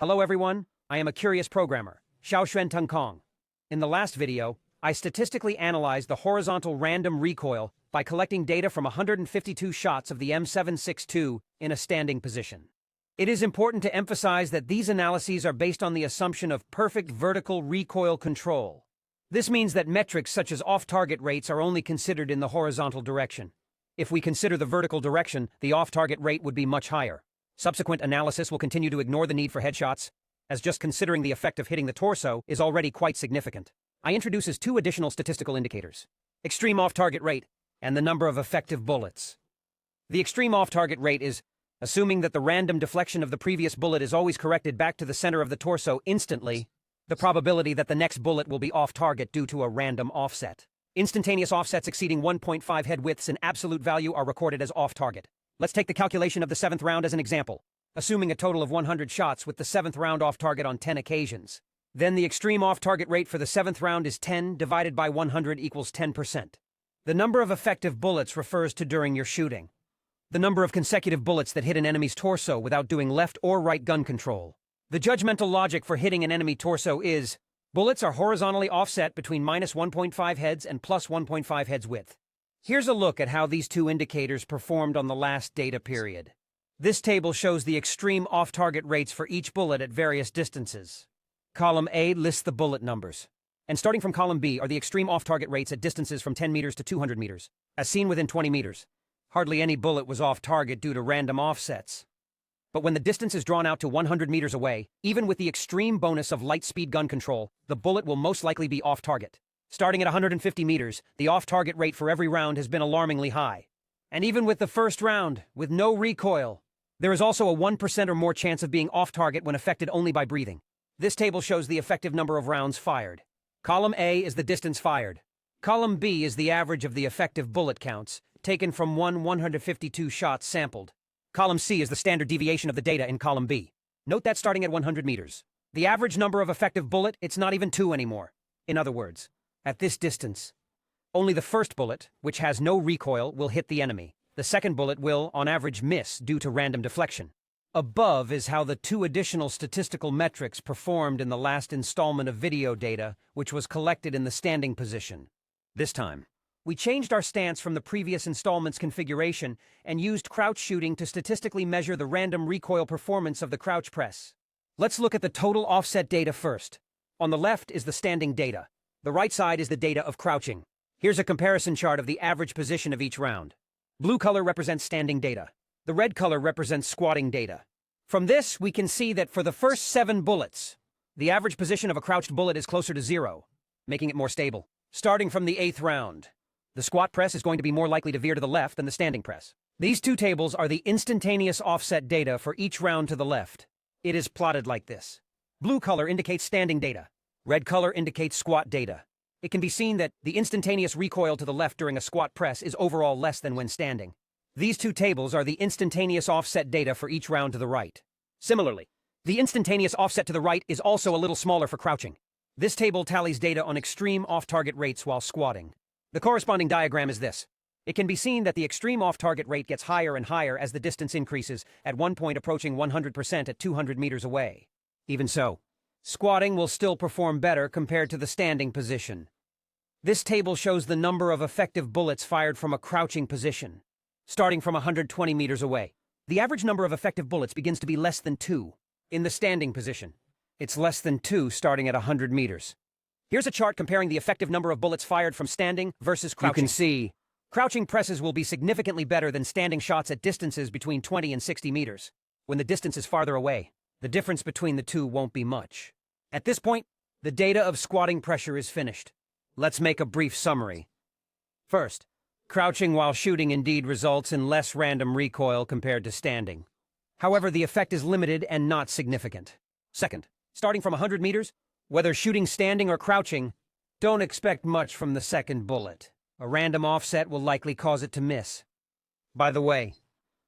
Hello everyone, I am a curious programmer, Xiaoxuan Teng Kong. In the last video, I statistically analyzed the horizontal random recoil by collecting data from 152 shots of the M762 in a standing position. It is important to emphasize that these analyses are based on the assumption of perfect vertical recoil control. This means that metrics such as off-target rates are only considered in the horizontal direction. If we consider the vertical direction, the off-target rate would be much higher. Subsequent analysis will continue to ignore the need for headshots, as just considering the effect of hitting the torso is already quite significant. I introduces two additional statistical indicators: extreme off-target rate and the number of effective bullets. The extreme off-target rate is assuming that the random deflection of the previous bullet is always corrected back to the center of the torso instantly, the probability that the next bullet will be off-target due to a random offset. Instantaneous offsets exceeding 1.5 head widths in absolute value are recorded as off-target. Let's take the calculation of the 7th round as an example, assuming a total of 100 shots with the 7th round off-target on 10 occasions. Then the extreme off-target rate for the 7th round is 10 divided by 100 equals 10%. The number of effective bullets refers to during your shooting. The number of consecutive bullets that hit an enemy's torso without doing left or right gun control. The judgmental logic for hitting an enemy torso is, bullets are horizontally offset between minus 1.5 heads and plus 1.5 heads width. Here's a look at how these two indicators performed on the last data period. This table shows the extreme off-target rates for each bullet at various distances. Column A lists the bullet numbers. And starting from column B are the extreme off-target rates at distances from 10 meters to 200 meters, as seen within 20 meters. Hardly any bullet was off-target due to random offsets. But when the distance is drawn out to 100 meters away, even with the extreme bonus of light-speed gun control, the bullet will most likely be off-target. Starting at 150 meters, the off-target rate for every round has been alarmingly high. And even with the first round, with no recoil, there is also a 1% or more chance of being off-target when affected only by breathing. This table shows the effective number of rounds fired. Column A is the distance fired. Column B is the average of the effective bullet counts, taken from 152 shots sampled. Column C is the standard deviation of the data in column B. Note that starting at 100 meters, the average number of effective bullet, it's not even 2 anymore. In other words, at this distance, only the first bullet, which has no recoil, will hit the enemy. The second bullet will, on average, miss due to random deflection. Above is how the two additional statistical metrics performed in the last installment of video data, which was collected in the standing position. This time, we changed our stance from the previous installment's configuration and used crouch shooting to statistically measure the random recoil performance of the crouch press. Let's look at the total offset data first. On the left is the standing data. The right side is the data of crouching. Here's a comparison chart of the average position of each round. Blue color represents standing data. The red color represents squatting data. From this, we can see that for the first 7 bullets, the average position of a crouched bullet is closer to 0, making it more stable. Starting from the 8th round, the squat press is going to be more likely to veer to the left than the standing press. These two tables are the instantaneous offset data for each round to the left. It is plotted like this. Blue color indicates standing data. Red color indicates squat data. It can be seen that the instantaneous recoil to the left during a squat press is overall less than when standing. These two tables are the instantaneous offset data for each round to the right. Similarly, the instantaneous offset to the right is also a little smaller for crouching. This table tallies data on extreme off-target rates while squatting. The corresponding diagram is this. It can be seen that the extreme off-target rate gets higher and higher as the distance increases, at one point approaching 100% at 200 meters away. Even so, squatting will still perform better compared to the standing position. This table shows the number of effective bullets fired from a crouching position, starting from 120 meters away. The average number of effective bullets begins to be less than 2 in the standing position. It's less than 2 starting at 100 meters. Here's a chart comparing the effective number of bullets fired from standing versus crouching. You can see, crouching presses will be significantly better than standing shots at distances between 20 and 60 meters. When the distance is farther away, the difference between the two won't be much. At this point, the data of squatting pressure is finished. Let's make a brief summary. First, crouching while shooting indeed results in less random recoil compared to standing. However, the effect is limited and not significant. Second, starting from 100 meters, whether shooting standing or crouching, don't expect much from the second bullet. A random offset will likely cause it to miss. By the way,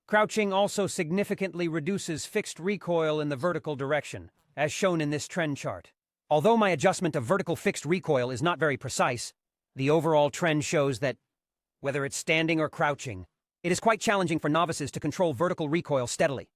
crouching also significantly reduces fixed recoil in the vertical direction, as shown in this trend chart. Although my adjustment of vertical fixed recoil is not very precise, the overall trend shows that, whether it's standing or crouching, it is quite challenging for novices to control vertical recoil steadily.